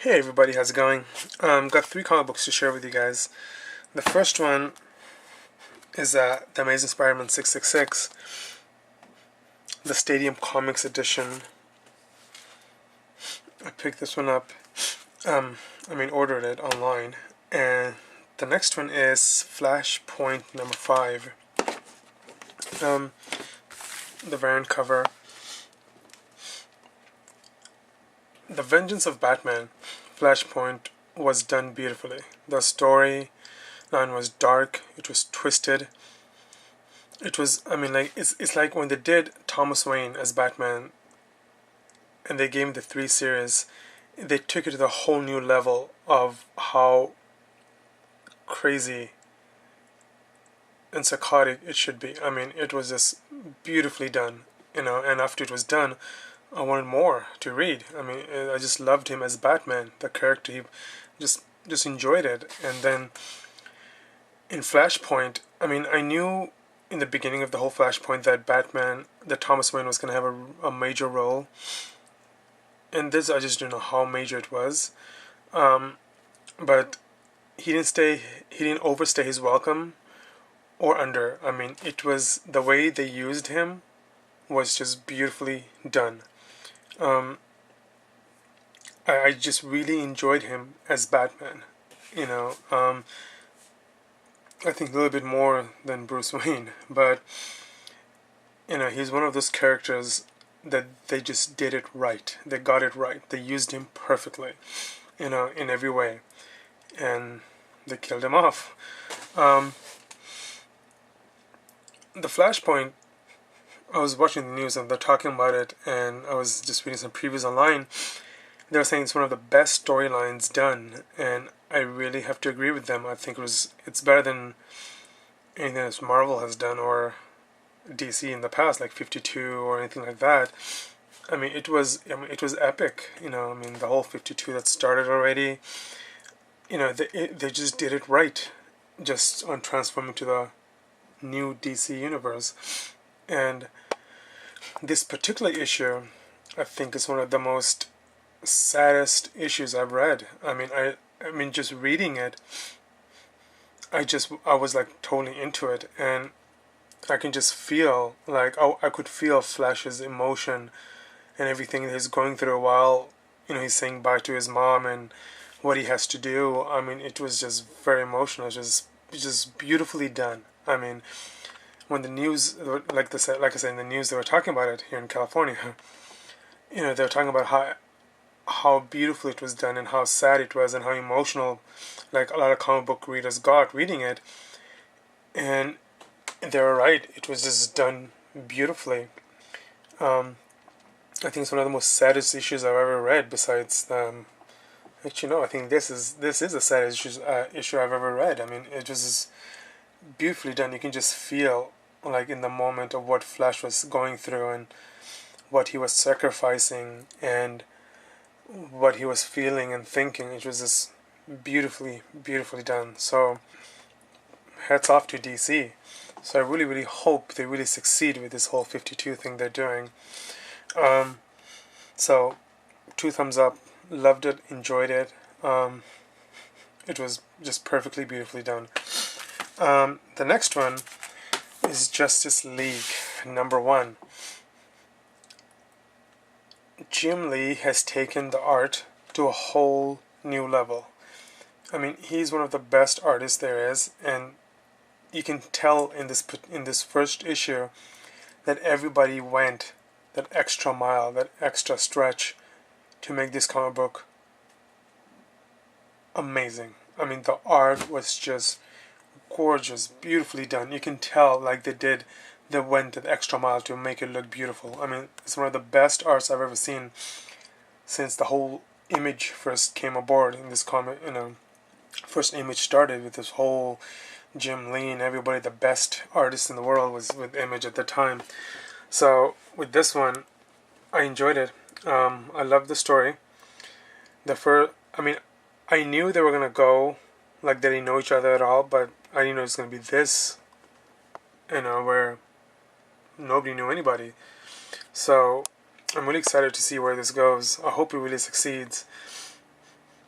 Hey everybody, how's it going? Got three comic books to share with you guys. The first one is The Amazing Spider-Man 666, the Stadium Comics edition. I picked this one up, ordered it online. And the next one is Flashpoint number 5. The variant cover. The Vengeance of Batman, Flashpoint, was done beautifully. The story line was dark, it was twisted. It was, it's like when they did Thomas Wayne as Batman and they gave him the 3 series, they took it to the whole new level of how crazy and psychotic it should be. It was just beautifully done, and after it was done, I wanted more to read. I just loved him as Batman, the character. He just enjoyed it. And then in Flashpoint, I knew in the beginning of the whole Flashpoint that Thomas Wayne was going to have a major role. And this, I just didn't know how major it was. But he didn't overstay his welcome or under. It was the way they used him was just beautifully done. I just really enjoyed him as Batman. I think a little bit more than Bruce Wayne, but he's one of those characters that they just did it right. They got it right. They used him perfectly, in every way, and they killed him off. The Flashpoint, I was watching the news and they're talking about it, and I was just reading some previews online. They were saying it's one of the best storylines done, and I really have to agree with them. I think it's better than anything that Marvel has done or DC in the past, like 52 or anything like that. It was epic. The whole 52 that started already. They just did it right, just on transforming to the new DC universe. And this particular issue, I think, is one of the most saddest issues I've read. Just reading it, I was like totally into it, and I can just feel like I could feel Flash's emotion and everything that he's going through while he's saying bye to his mom and what he has to do. It was just very emotional. Just beautifully done. When the news, like I said in the news, they were talking about it here in California. They were talking about how beautiful it was done and how sad it was and how emotional, like, a lot of comic book readers got reading it. And they were right. It was just done beautifully. I think it's one of the most saddest issues I've ever read. Besides, actually no, I think this is the saddest issue I've ever read. It was just beautifully done. You can just feel, like, in the moment of what Flash was going through and what he was sacrificing and what he was feeling and thinking. It was just beautifully done. So hats off to DC. So I really, really hope they really succeed with this whole 52 thing they're doing. So 2 thumbs up. Loved it, enjoyed it. It was just perfectly beautifully done. The next one is Justice League number 1. Jim Lee has taken the art to a whole new level. He's one of the best artists there is, and you can tell in this first issue that everybody went that extra mile, that extra stretch to make this comic book amazing. The art was just gorgeous, beautifully done. You can tell, like, they went that extra mile to make it look beautiful. It's one of the best arts I've ever seen since the whole Image first came aboard in this comic. First Image started with this whole Jim Lee and everybody, the best artist in the world was with Image at the time. So with this one, I enjoyed it. I loved the story. I knew they were gonna go like they didn't know each other at all, but I didn't know it was gonna be this, where nobody knew anybody. So I'm really excited to see where this goes. I hope it really succeeds.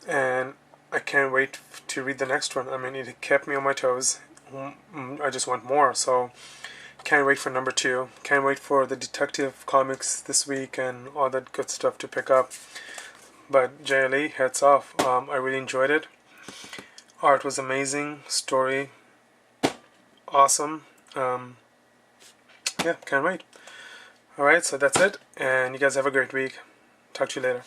and I can't wait to read the next one. I mean, it kept me on my toes. I just want more, so can't wait for number 2. Can't wait for the detective comics this week and all that good stuff to pick up. But JLE, hats off. I really enjoyed it. Art was amazing. Story, awesome. Yeah, can't wait. Alright, so that's it. And you guys have a great week. Talk to you later.